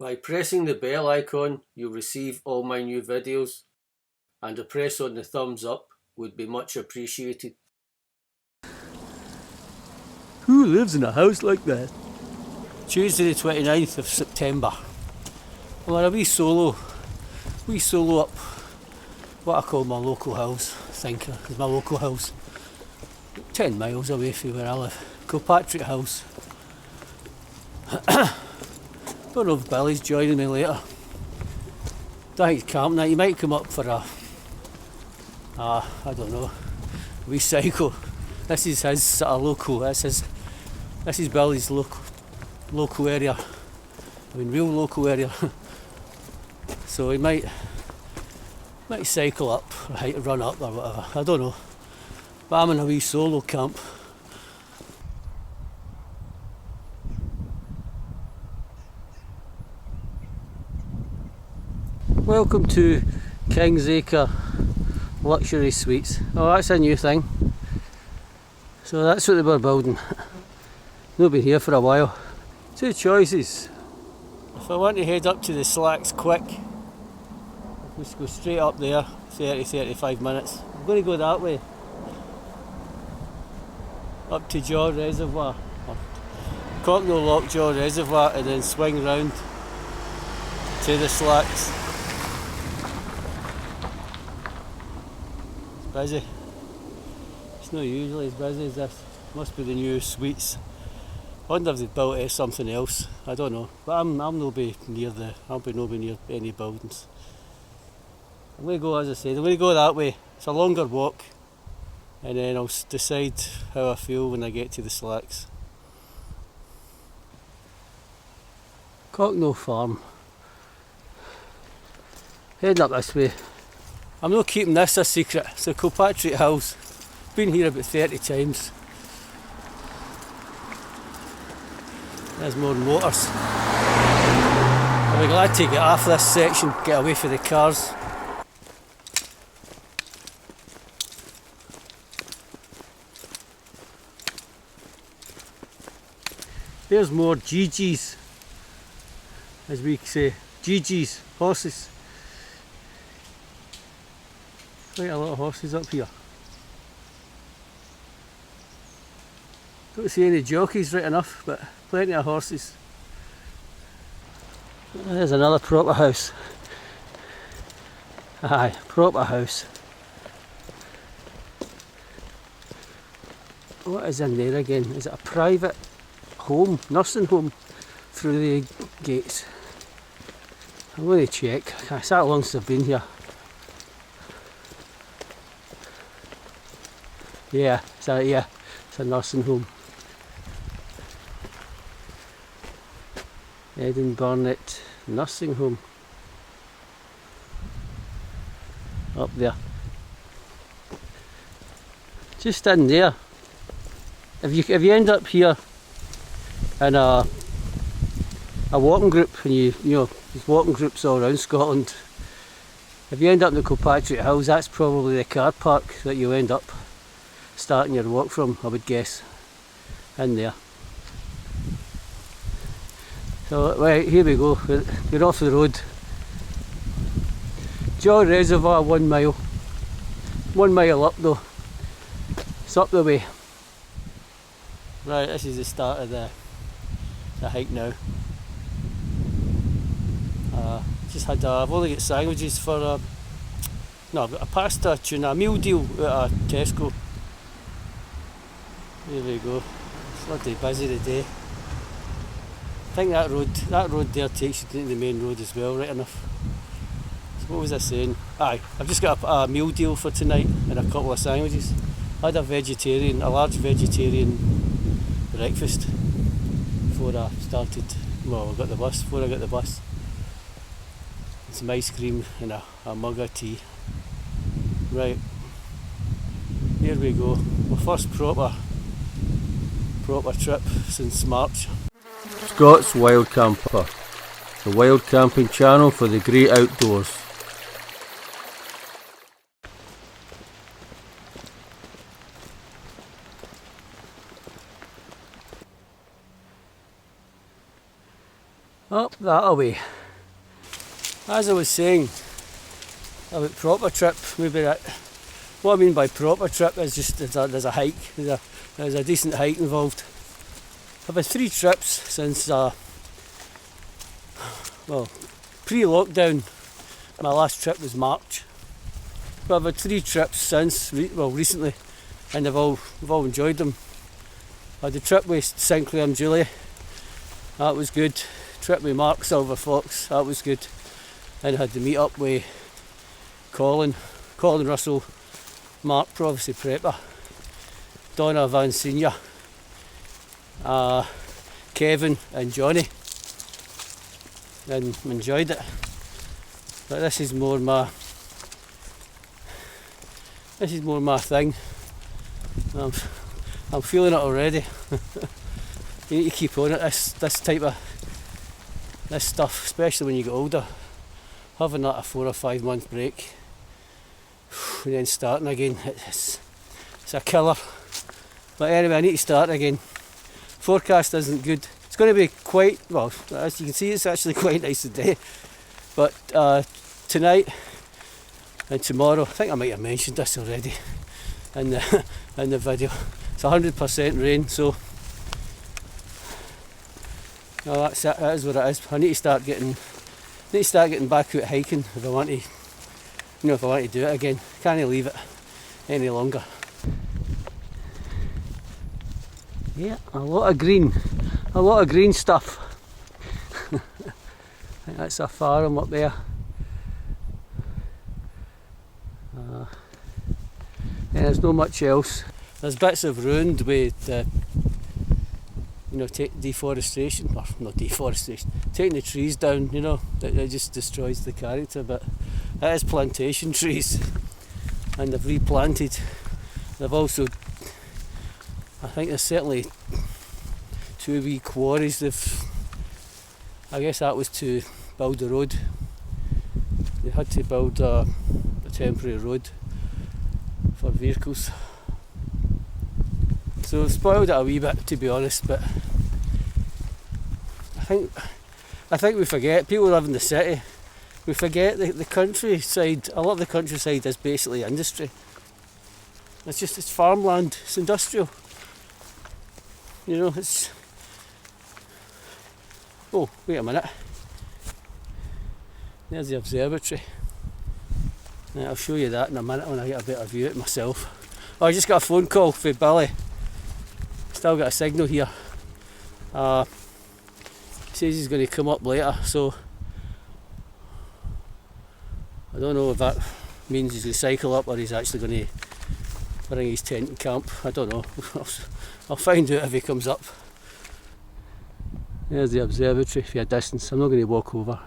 By pressing the bell icon, you'll receive all my new videos, and a press on the thumbs up would be much appreciated. Who lives in a house like that? Tuesday the 29th of September. I'm on a wee solo up what I call my local house, Thinker, because my local house 10 miles away from where I live. Kilpatrick house. Don't know if Billy's joining me later. Don't think he's camping. He might come up for I don't know, a wee cycle. This is his sort of local, this is Billy's local area. I mean real local area. So he might cycle up, or run up or whatever, I don't know. But I'm in a wee solo camp. Welcome to King's Acre Luxury Suites. Oh, that's a new thing. So that's what they were building. They've been here for a while. Two choices. If I want to head up to the Slacks quick, just go straight up there, 30-35 minutes. I'm going to go that way. Up to Jaw Reservoir, or Cocknell Lockjaw Reservoir, and then swing round to the Slacks. It's busy. It's not usually as busy as this. Must be the new suites. I wonder if they built it as something else. I don't know. But I'll not be near any buildings. I'm going to go, as I said, I'm going to go that way. It's a longer walk, and then I'll decide how I feel when I get to the Slacks. Cocknell Farm. Heading up this way. I'm not keeping this a secret. It's a Kilpatrick house. Been here about 30 times. There's more motors. I'll be glad to get off this section, get away from the cars. There's more GGs, as we say, GGs, horses. Quite a lot of horses up here. Don't see any jockeys right enough, but plenty of horses. There's another proper house. Aye, proper house. What is in there again? Is it a private home, nursing home, through the gates? I'm going to check. It's that long since I've been here. Yeah, it's a nursing home. Eden Barnett Nursing Home. Up there. Just in there. If you end up here in a walking group, and you know there's walking groups all around Scotland. If you end up in the Kilpatrick house, that's probably the car park that you end up starting your walk from, I would guess. In there. So right, here we go. We're off the road. Jaw Reservoir, 1 mile. 1 mile up though. It's up the way. Right, this is the start of the hike now. I've only got sandwiches for I've got a pasta, tuna, a meal deal at Tesco. There we go. It's bloody busy today. I think that road there takes you to the main road as well, right enough. So what was I saying? Aye, I've just got a meal deal for tonight and a couple of sandwiches. I had a large vegetarian breakfast before I started, before I got the bus. And some ice cream and a mug of tea. Right, here we go. My first proper trip since March. Scott's Wild Camper, the wild camping channel for the great outdoors. Up that away. As I was saying about proper trip, maybe that. What I mean by proper trip is just there's a hike, there's a decent hike involved. I've had 3 trips since, pre-lockdown. My last trip was March. But I've had 3 trips since, recently, and I've all enjoyed them. I had the trip with Sinclair and Julie, that was good. Trip with Mark Silver Fox, that was good. And I had the meet up with Colin Russell, Mark Prophecy Prepper, Donna Van Senior, Kevin and Johnny, and enjoyed it. But this is more my thing. I'm feeling it already. You need to keep on it, this type of this stuff, especially when you get older. Having that a 4 or 5 month break and then starting again, it's a killer. But anyway, I need to start again. Forecast isn't good. It's going to be quite, well, as you can see, it's actually quite nice today. But tonight and tomorrow, I think I might have mentioned this already in the video. It's 100% rain, so well, that's it. That is what it is. I need to start getting back out hiking if I want to. If I want to do it again. Can't leave it any longer. Yeah, a lot of green stuff. I think that's a farm up there. And there's not much else. There's bits of ruined with deforestation, or not deforestation, taking the trees down, that just destroys the character, but it is plantation trees and they've replanted. They've also, I think there's certainly 2 wee quarries. I guess that was to build a road. They had to build a temporary road for vehicles. So I've spoiled it a wee bit, to be honest, but I think we forget, people live in the city, we forget the countryside. A lot of the countryside is basically industry. It's farmland, it's industrial. It's... Oh, wait a minute. There's the observatory. I'll show you that in a minute when I get a better view of it myself. Oh, I just got a phone call for Billy. Still got a signal here. He says he's going to come up later, so I don't know if that means he's going to cycle up or he's actually going to bring his tent and camp. I don't know. I'll find out if he comes up. There's the observatory for a distance. I'm not going to walk over.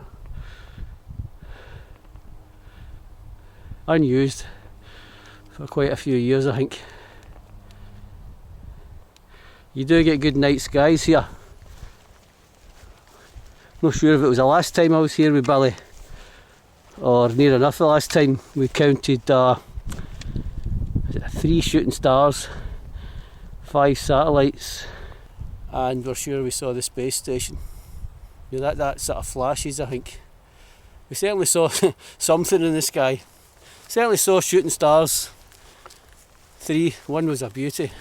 Unused for quite a few years, I think. You do get good night skies here. Not sure if it was the last time I was here with Billy or near enough the last time. We counted 3 shooting stars, 5 satellites, and we're sure we saw the space station. That sort of flashes, I think. We certainly saw something in the sky. Certainly saw shooting stars. 3, one was a beauty,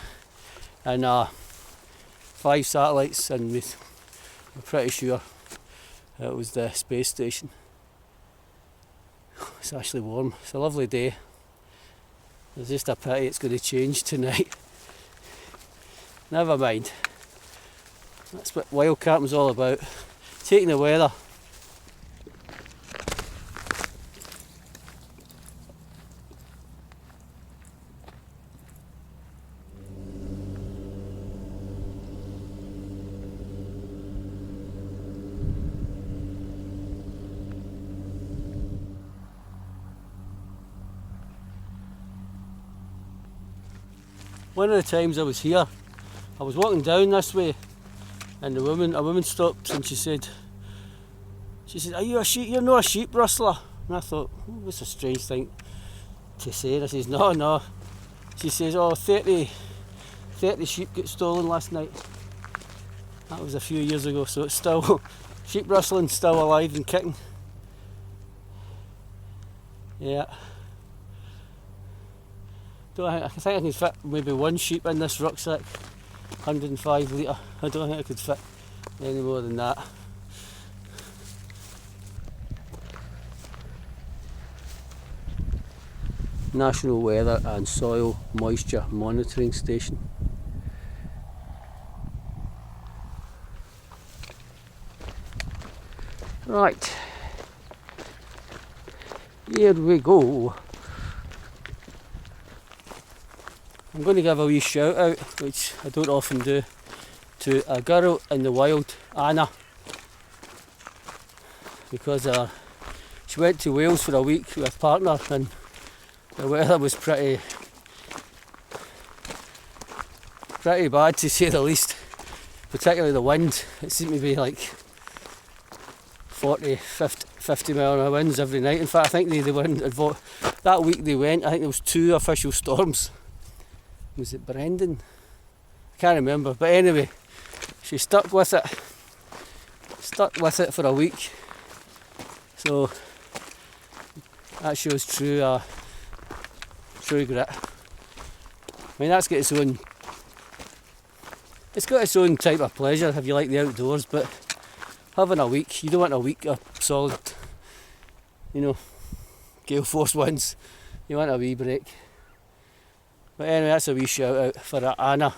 and 5 satellites, and we're pretty sure it was the space station. It's actually warm. It's a lovely day. It's just a pity it's going to change tonight. Never mind. That's what wild camping's all about. Taking the weather. One of the times I was here, I was walking down this way, and a woman stopped and she said, "Are you a sheep? You're not a sheep rustler." And I thought, oh, what's a strange thing to say? And I says, no. She says, 30 sheep got stolen last night. That was a few years ago, so it's still Sheep rustling still alive and kicking. Yeah. I think I can fit maybe one sheep in this rucksack. 105 litre. I don't think I could fit any more than that. National Weather and Soil Moisture Monitoring Station. Right, here we go. I'm going to give a wee shout out, which I don't often do, to a girl in the wild, Anna, because she went to Wales for a week with a partner and the weather was pretty bad, to say the least, particularly the wind. It seemed to be like 40, 50 mile an hour winds every night. In fact, I think they were that week they went, I think there was 2 official storms. Was it Brendan? I can't remember, but anyway, she stuck with it for a week, so that shows true grit. I mean, it's got its own type of pleasure if you like the outdoors, but having a week, you don't want a week of solid, gale force winds. You want a wee break. But anyway, that's a wee shout out for Anna,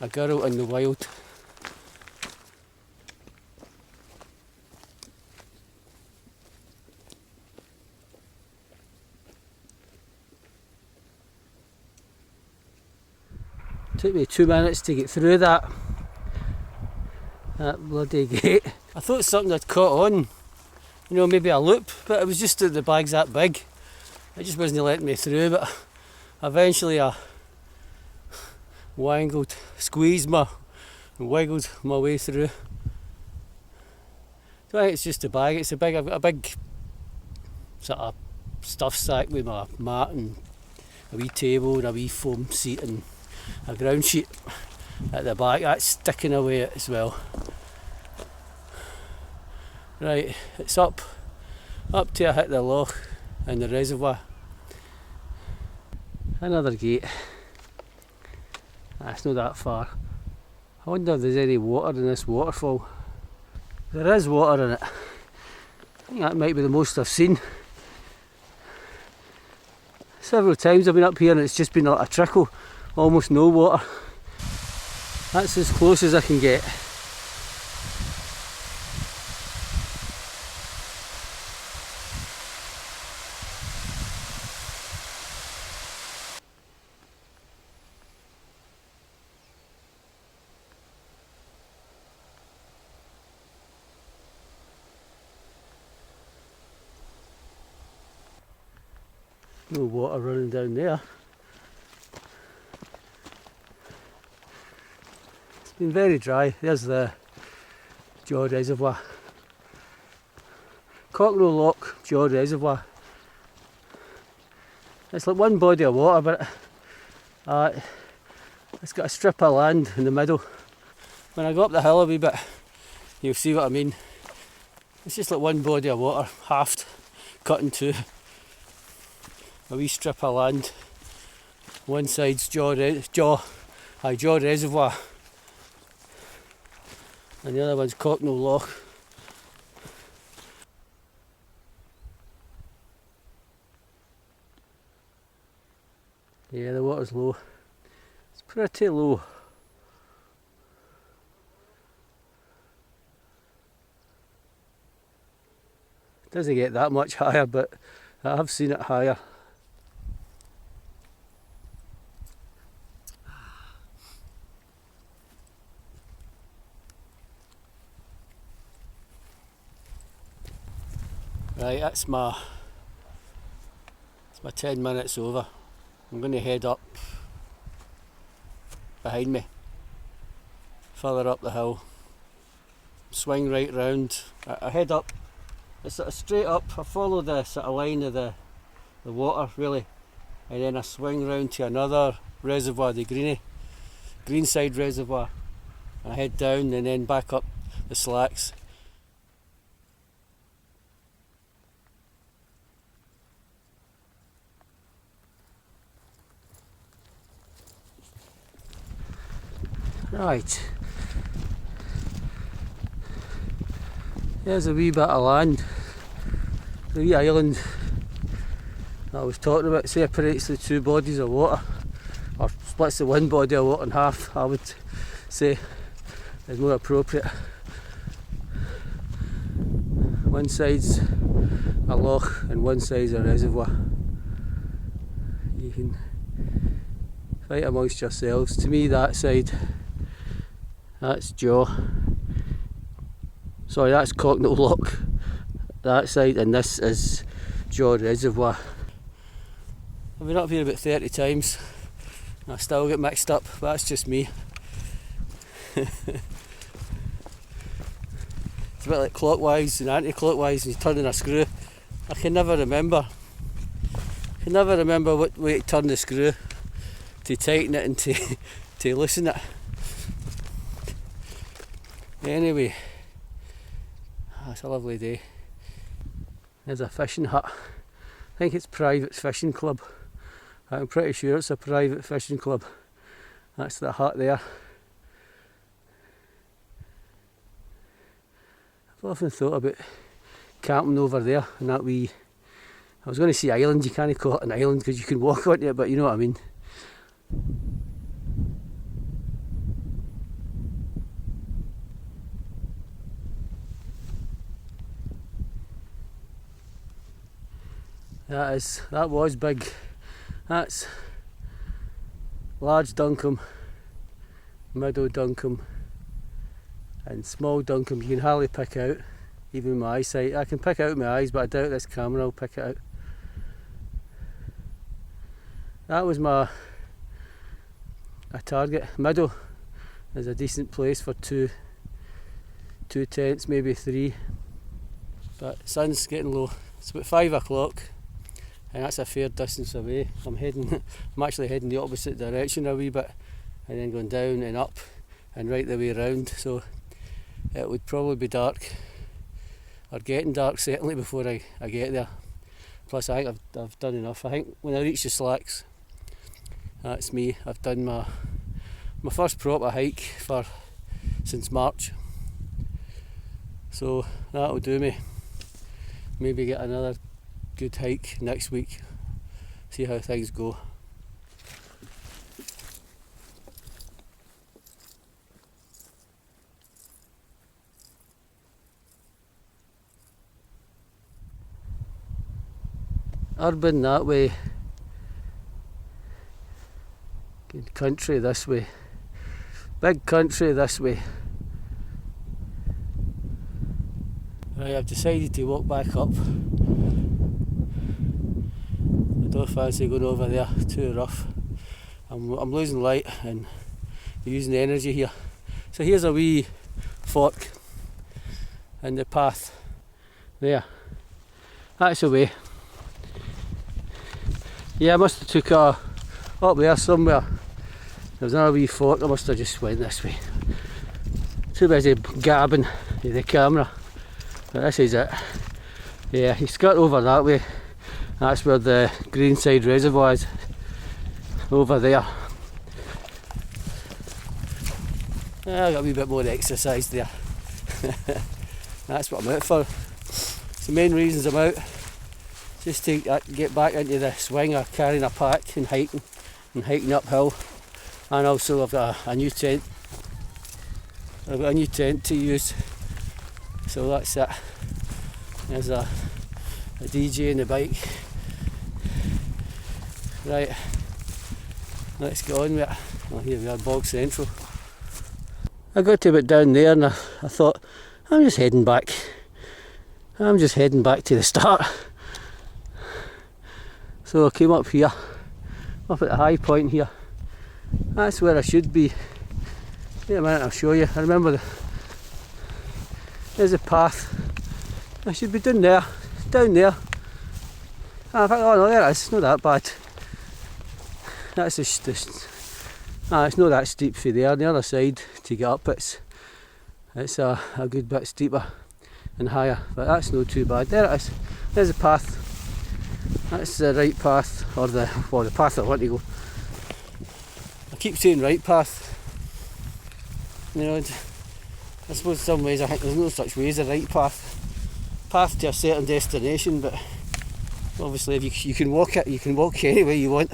a girl in the wild. Took me 2 minutes to get through that bloody gate. I thought something had caught on, maybe a loop, but it was just that the bag's that big. It just wasn't letting me through, but eventually I squeezed and wiggled my way through. So I think it's just a bag. I've got a big sort of stuff sack with my mat and a wee table and a wee foam seat and a ground sheet at the back. That's sticking away as well. Right, it's up till I hit the loch and the reservoir. Another gate. It's not that far. I wonder if there's any water in this waterfall. There is water in it. I think that might be the most I've seen. Several times I've been up here and it's just been a trickle, almost no water. That's as close as I can get. No water running down there. It's been very dry. There's the Jaw Reservoir. Cockrow Loch, Jaw Reservoir. It's like one body of water, but it's got a strip of land in the middle. When I go up the hill a wee bit, you'll see what I mean. It's just like one body of water, halved, cut in two. A wee strip of land. One side's Jaw Reservoir, and the other one's Cocknow Loch. Yeah, the water's low. It's pretty low. It doesn't get that much higher, but I have seen it higher. Right, that's my 10 minutes over. I'm going to head up behind me, further up the hill, swing right round. I head up, it's sort of straight up. I follow the sort of line of the water really, and then I swing round to another reservoir, the Greenside Reservoir. I head down and then back up the slacks Right. There's a wee bit of land. The wee island that I was talking about separates the two bodies of water, or splits the one body of water in half, I would say is more appropriate. One side's a loch and one side's a reservoir. You can fight amongst yourselves. To me, that side, that's Jaw. Sorry, that's Cocknell Loch, that side, and this is Jaw Reservoir. I've been up here about 30 times. I still get mixed up, but that's just me. It's a bit like clockwise and anti-clockwise, and you turn in a screw. I can never remember what way to turn the screw, to tighten it and to loosen it. Anyway, it's a lovely day. There's a fishing hut. I think it's Private Fishing Club. I'm pretty sure it's a private fishing club. That's the hut there. I've often thought about camping over there and that wee, I was going to say island, you can't call it an island because you can walk onto it, but you know what I mean. That was big. That's large Duncombe, middle Duncombe and small Duncombe. You can hardly pick out, even with my eyesight. I can pick out with my eyes, but I doubt this camera will pick it out. That was a target. Middle is a decent place for two tents, maybe three. But sun's getting low. It's about 5 o'clock. And that's a fair distance away. I'm actually heading the opposite direction a wee bit, and then going down and up and right the way around, so it would probably be dark, or getting dark certainly, before I get there. Plus I think I've done enough. I think when I reach the slacks, that's me. I've done my first proper hike since March, so that'll do me. Maybe get another good hike next week, see how things go. Urban that way, good country this way, big country this way. Right, I've decided to walk back up. I don't fancy going over there, too rough. I'm losing light and using energy here. So here's a wee fork in the path there. That's the way. Yeah, I must have took up there somewhere. There's another wee fork, I must have just went this way. Too busy gabbing with the camera. But this is it. Yeah, you skirt over that way. That's where the Greenside Reservoir is, over there. I got a wee bit more exercise there. That's what I'm out for. It's the main reasons I'm out. Just to get back into the swing of carrying a pack and hiking uphill. And also I've got a new tent. I've got a new tent to use. So that's it. There's a DJ in the bike. Right, let's get on with it. Oh, here we are, Bog Central. I got to about down there and I thought, I'm just heading back to the start. So I came up here, up at the high point here. That's where I should be. Wait a minute, I'll show you. I remember there's a path. I should be down there. Oh no, there it is. It's not that bad. That's just it's not that steep for there. On the other side to get up, it's a good bit steeper and higher, but that's not too bad. There it is. There's a path. That's the right path, or the path I want to go. I keep saying right path. You know, I suppose in some ways I think there's no such way as a right path to a certain destination, but obviously if you can walk it, you can walk any way you want.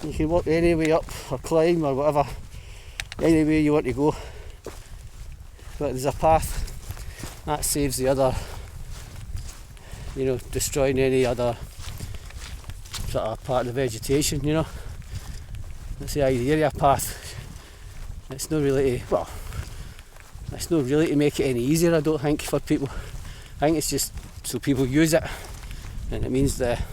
You can walk any way up or climb or whatever, any way you want to go. But there's a path that saves the other, you know, destroying any other sort of part of the vegetation, you know. That's the idea of a path. It's not really to make it any easier, I don't think, for people. I think it's just so people use it, and it means that,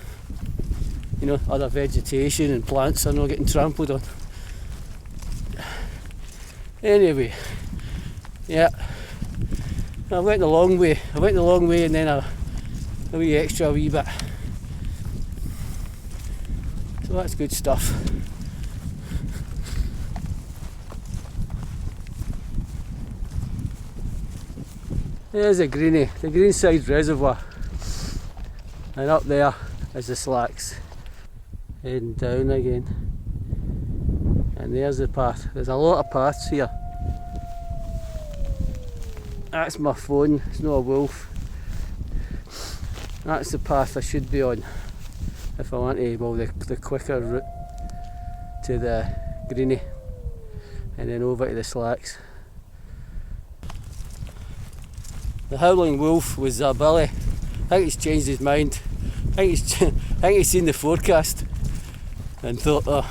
you know, other vegetation and plants are not getting trampled on. Anyway, yeah, I went the long way and then a wee extra wee bit. So that's good stuff. There's the Greenside Reservoir, and up there is the Slacks, heading down again, and there's the path. There's a lot of paths here. That's my phone, it's not a wolf. That's the path I should be on if I want to, well, the quicker route to the Greenie and then over to the Slacks. The howling wolf was Billy. I think he's changed his mind. I think he's seen the forecast and thought, oh,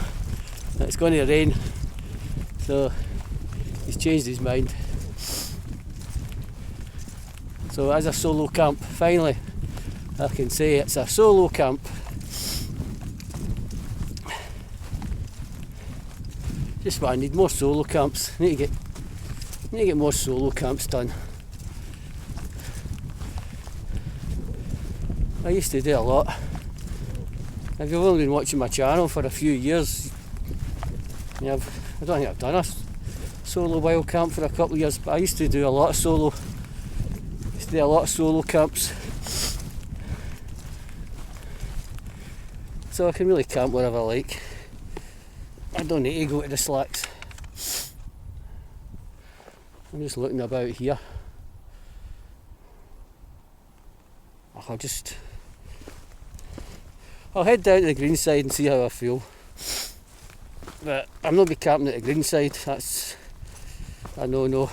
it's going to rain. So he's changed his mind. So as a solo camp, finally, I can say it's a solo camp. Just what I need, more solo camps. I need to get more solo camps done. I used to do a lot. If you've only been watching my channel for a few years, I don't think I've done a solo wild camp for a couple of years, but I used to do a lot of solo. Camps. So I can really camp wherever I like. I don't need to go to the Slacks. I'm just looking about here. I'll head down to the Greenside and see how I feel. But I'm not be camping at the Greenside, that's a no.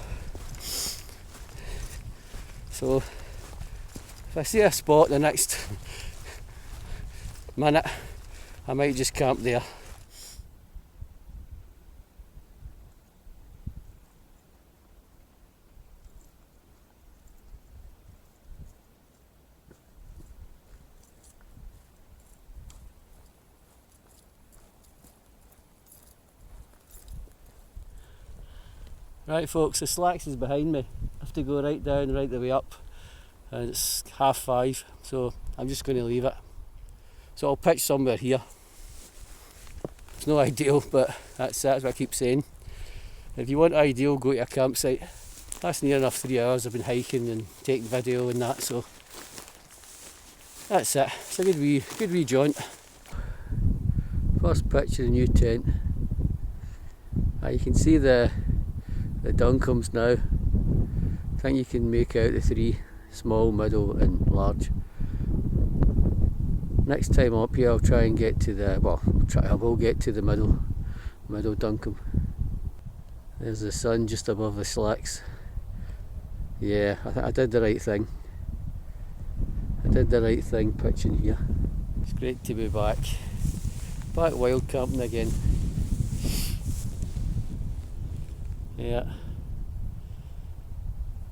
So if I see a spot the next minute, I might just camp there. Right folks, the Slacks is behind me. I have to go right down, right the way up, and it's 5:30, so I'm just going to leave it. So I'll pitch somewhere here. It's not ideal, but that's what I keep saying. If you want ideal, go to a campsite. That's near enough 3 hours I've been hiking and taking video and that, so that's it. It's a good wee jaunt. First pitch of the new tent. You can see the Duncombe's now. I think you can make out the three: small, middle and large. Next time I'm up here I'll try and get to I will get to the middle Duncombe. There's the sun just above the Slacks. Yeah, I think I did the right thing. Pitching here. It's great to be back wild camping again. Yeah,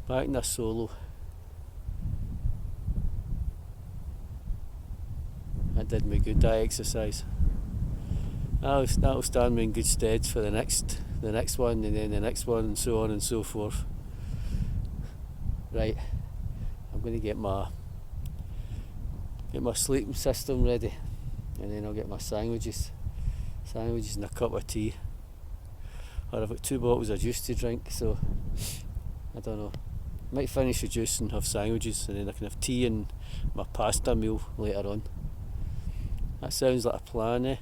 back in a solo. That did me good, that exercise. That'll stand me in good stead for the next one, and then the next one, and so on and so forth. Right, I'm going to get my sleeping system ready, and then I'll get my sandwiches and a cup of tea. Or I've got 2 bottles of juice to drink, so I don't know. Might finish the juice and have sandwiches, and then I can have tea and my pasta meal later on. That sounds like a plan, eh?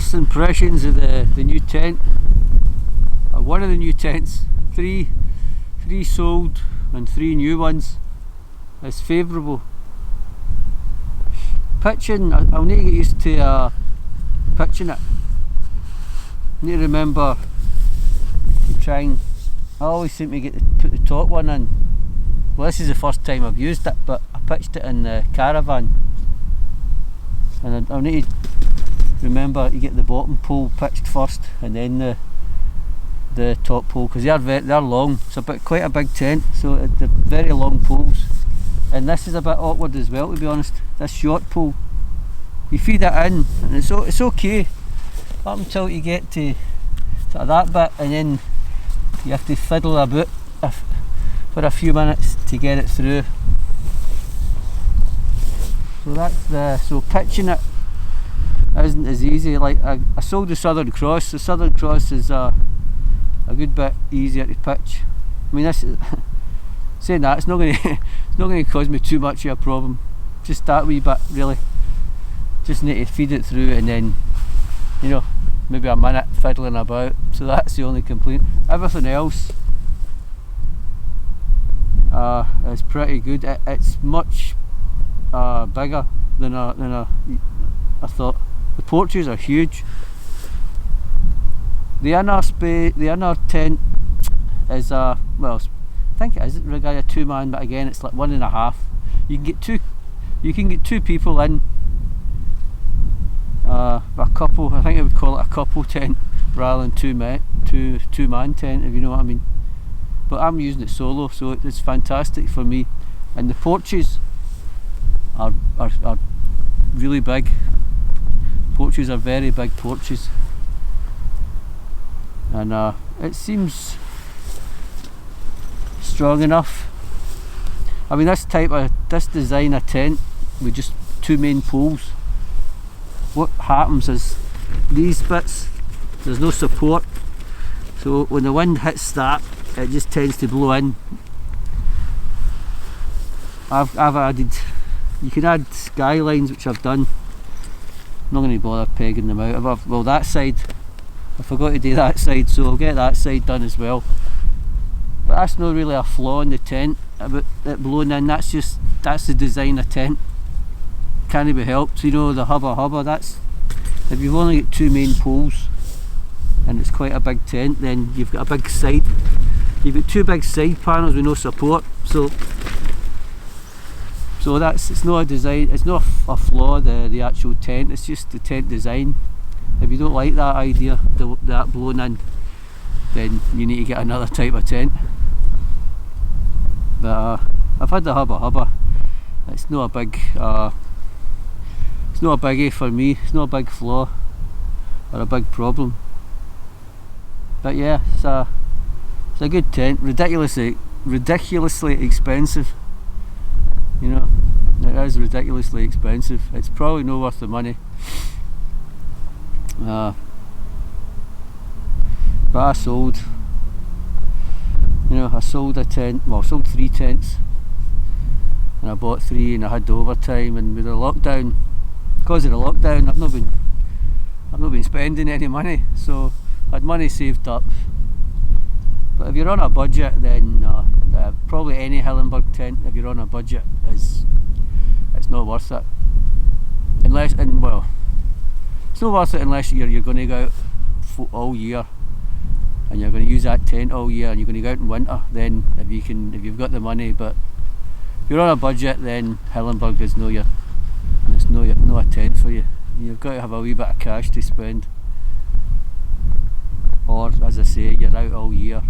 first impressions of the new tent. One of the new tents, three sold and 3 new ones, is favourable. Pitching, I'll need to get used to pitching it. I need to remember to try and, I always seem to put the top one in. Well, this is the first time I've used it, but I pitched it in the caravan, and I'll need to remember to get the bottom pole pitched first and then the top pole, because they're long. It's quite a big tent, so they're very long poles, and this is a bit awkward as well, to be honest. This short pole, you feed it in and it's okay up until you get to that bit, and then you have to fiddle about for a few minutes to get it through. So that's so pitching it isn't as easy. Like I sold the Southern Cross. The Southern Cross is a good bit easier to pitch. I mean, this saying that, it's not going to cause me too much of a problem. Just that wee bit, really. Just need to feed it through, and then, you know, maybe a minute fiddling about. So that's the only complaint. Everything else is pretty good. It's much bigger than I thought. The porches are huge. The inner tent is well, I think it is regarding a 2-man, but again it's like 1.5. You can get two people in. A couple, I think I would call it a couple tent rather than two-man tent, if you know what I mean. But I'm using it solo, so it's fantastic for me. And the porches are really big. Porches are very big porches, and it seems strong enough. I mean, this design of tent with just 2 main poles, what happens is these bits, there's no support, so when the wind hits that, it just tends to blow in. I've added, you can add skylines, which I've done. I'm not going to bother pegging them out. Well, that side, I forgot to do that side, so I'll get that side done as well. But that's not really a flaw in the tent about it blowing in. That's the design of tent. Can't be helped. You know, the hubba, that's, if you've only got 2 main poles and it's quite a big tent, then you've got a big side. You've got 2 big side panels with no support. So it's not a design, it's not a flaw, the actual tent, it's just the tent design. If you don't like that idea, that blown in, then you need to get another type of tent. But I've had the hubba. It's not a biggie for me. It's not a big flaw or a big problem. But yeah, it's a good tent. Ridiculously expensive. You know, it is ridiculously expensive. It's probably not worth the money. But I sold a tent. Well, I sold 3 tents, and I bought 3, and I had the overtime. And with the lockdown, because of the lockdown, I've not been spending any money, so I had money saved up. But if you're on a budget, then probably any Hilleberg tent, if you're on a budget, it's not worth it. It's not worth it unless you're going to go out all year, and you're going to use that tent all year, and you're going to go out in winter. Then if you've got the money. But if you're on a budget, then Hilleberg is no a tent for you. You've got to have a wee bit of cash to spend, or as I say, you're out all year.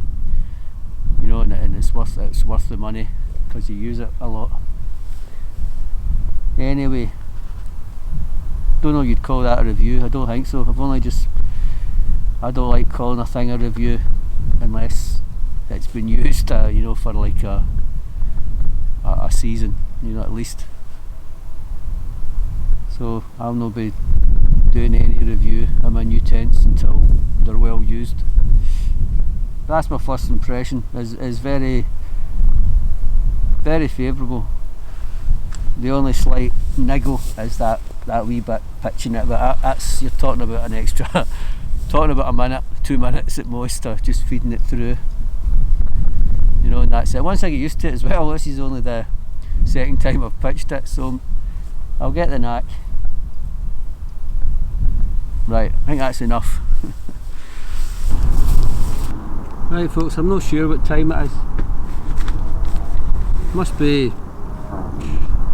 You know, and it's worth the money because you use it a lot. Anyway, don't know if you'd call that a review. I don't think so. I don't like calling a thing a review unless it's been used, for like a season, at least. So I'll not be doing any review of my new tents until they're well used. That's my first impression. Is very, very favourable. The only slight niggle is that that wee bit pitching it, but that's, you're talking about an extra talking about a minute, 2 minutes at most, of just feeding it through, you know, and that's it. Once I get used to it as well, this is only the second time I've pitched it, so I'll get the knack. Right, I think that's enough. Right folks, I'm not sure what time it is. Must be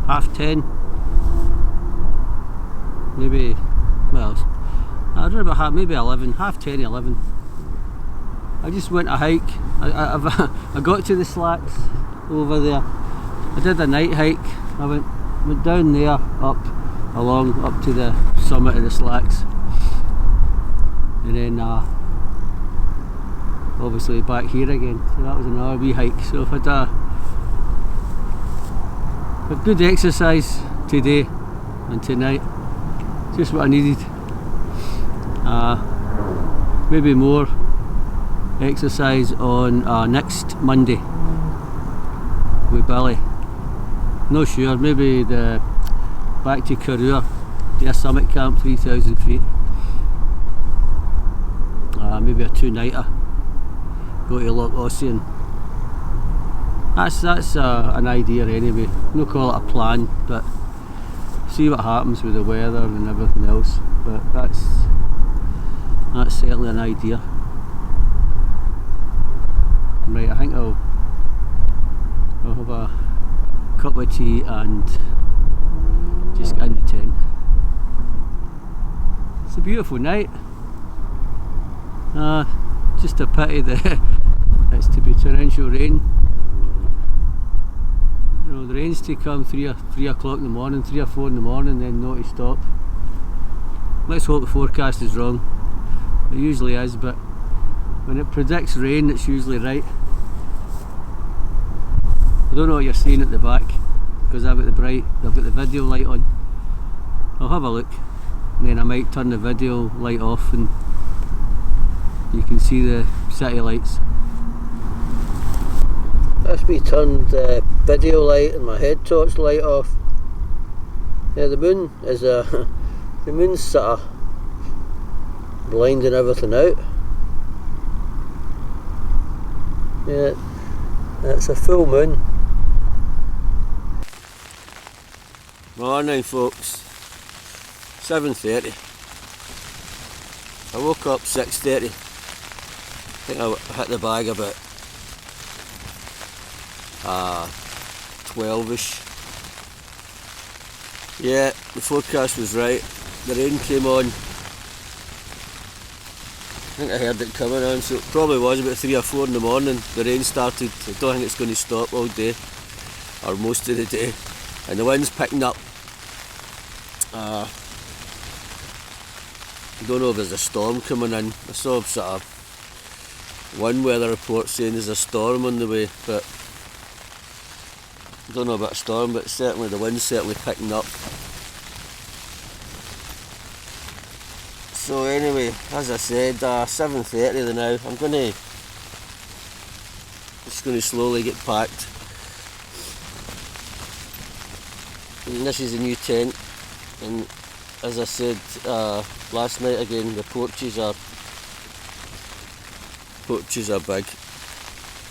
10:30. Maybe, well, I don't know about half, maybe 11, 10:30, 11. I just went a hike. I got to the slacks over there. I did a night hike. I went down there, up to the summit of the slacks, and then obviously back here again. So that was another wee hike. So I've had a good exercise today and tonight. Just what I needed. Maybe more exercise on next Monday with Billy. Not sure, maybe the back to Karua, their summit camp, 3,000 feet. Maybe a 2-nighter. Go to Loch Ossian. That's an idea anyway. No call it a plan, but see what happens with the weather and everything else. But that's certainly an idea. Right, I think I'll have a cup of tea and just get in the tent. It's a beautiful night. Just a pity that it's to be torrential rain. You know, the rain's to come 3 o'clock in the morning, 3 or 4 in the morning, then not to stop. Let's hope the forecast is wrong. It usually is, but when it predicts rain, it's usually right. I don't know what you're seeing at the back because I've got the video light on. I'll have a look, and then I might turn the video light off and you can see the city lights. That's me turned the video light and my head torch light off. Yeah, the moon is the moon's sort of blinding everything out. Yeah, it's a full moon. Morning folks, 7:30. I woke up 6:30. I think I hit the bag about 12ish. Yeah, the forecast was right. The rain came on. I think I heard it coming on, so it probably was about 3 or 4 in the morning. The rain started. I don't think it's going to stop all day, or most of the day. And the wind's picking up. I don't know if there's a storm coming in. I saw sort of one weather report saying there's a storm on the way, but I don't know about a storm, but certainly the wind's certainly picking up. So anyway, as I said, 7:30 now. I'm just going to slowly get packed. And this is a new tent, and as I said last night again, the porches are big,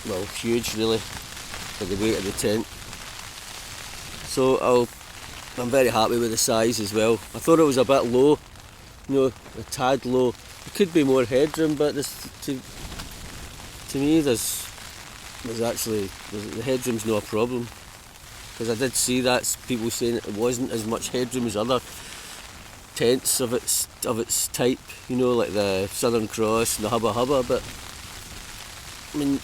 well, huge really, for the weight of the tent. So I'm very happy with the size as well. I thought it was a bit low, you know, a tad low. There could be more headroom, but to me there's actually the headroom's no problem. Because I did see that people saying it wasn't as much headroom as other tents of its type, you know, like the Southern Cross and the Hubba Hubba, but I mean,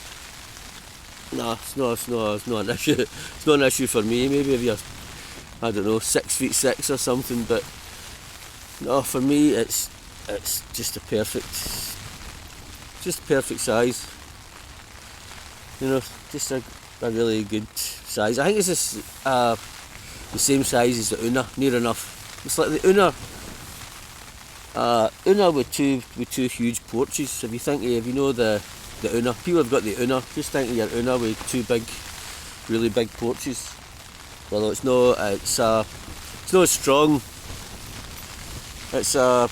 nah, it's not an issue. It's not an issue for me. Maybe if you're, I don't know, 6'6" or something, but no, for me it's just a perfect size. You know, just a really good size. I think it's just the same size as the Una, near enough. It's like the Una with two huge porches. If you know the Una, people have got the Una. Just think of your Una with two really big porches. Although it's not as strong It's a,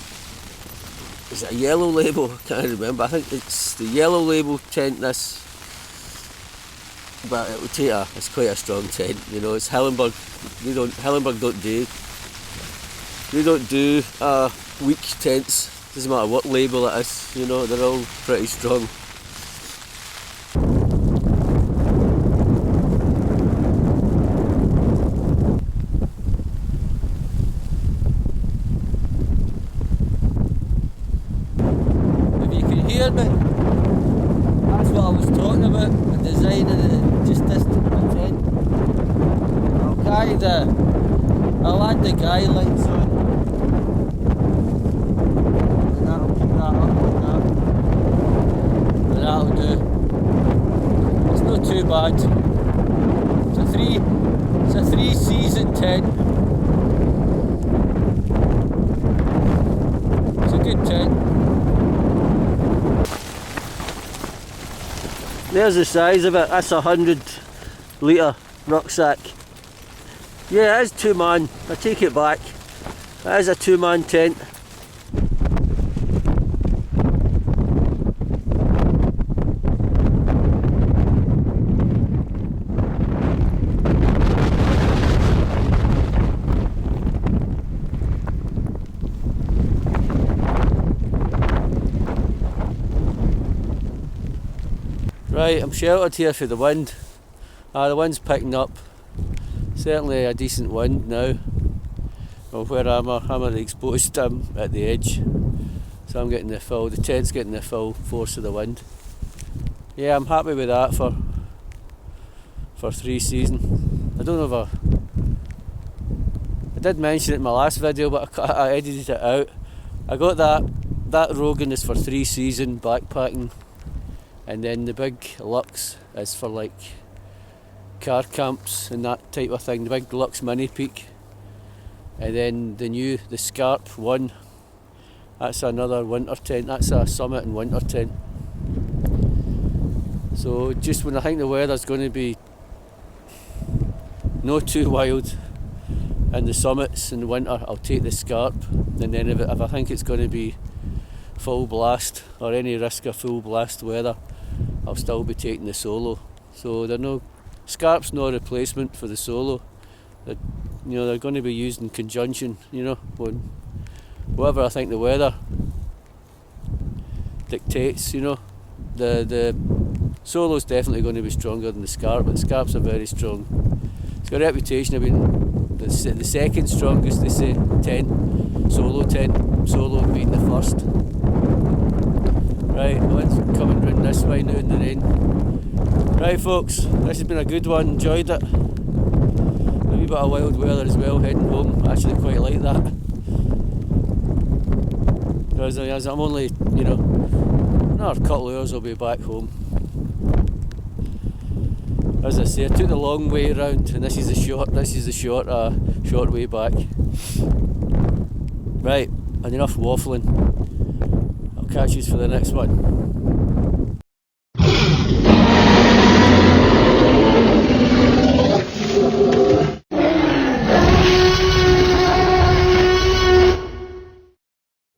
is it a yellow label? I can't remember. I think it's the yellow label tent, this. But it would take it's quite a strong tent, you know. It's Hilleberg. Hilleberg don't do weak tents. Doesn't matter what label it is, you know, they're all pretty strong. If you can hear me, that's what I was talking about, the design of just this tent. I'll add the guy lines on. That'll keep that up like that. And that'll do. It's not too bad. It's a three season tent. It's a good tent. There's the size of it. That's 100-litre rucksack. Yeah, it is 2-man. I take it back. It is a 2-man tent. Right, I'm sheltered here for the wind. The wind's picking up. Certainly a decent wind now. Well, where I'm at the exposed at the edge. So I'm getting the tent's getting the full force of the wind. Yeah, I'm happy with that for 3 season. I don't know if I did mention it in my last video, but I edited it out. I got that Rogen is for 3 season backpacking, and then the big Lux is for like car camps and that type of thing, the big Lux Mini Peak. And then the Scarp 1, that's another winter tent, that's a summit and winter tent. So just when I think the weather's going to be not too wild and the summits in the winter, I'll take the Scarp. And then if I think it's going to be full blast or any risk of full blast weather, I'll still be taking the Solo. So Scarp's no replacement for the Solo. They're going to be used in conjunction, whatever I think the weather dictates, The Solo's definitely going to be stronger than the Scarp, but the Scarp's a very strong. It's got a reputation of being the second strongest, they say, Solo being the first. Right, the wind's coming round this way now in the rain. Right folks, this has been a good one, enjoyed it. A wee bit of wild weather as well, heading home. I actually quite like that. Because I'm only, another couple of hours I'll be back home. As I say, I took the long way around and this is the short way back. Right, and enough waffling. I'll catch you for the next one.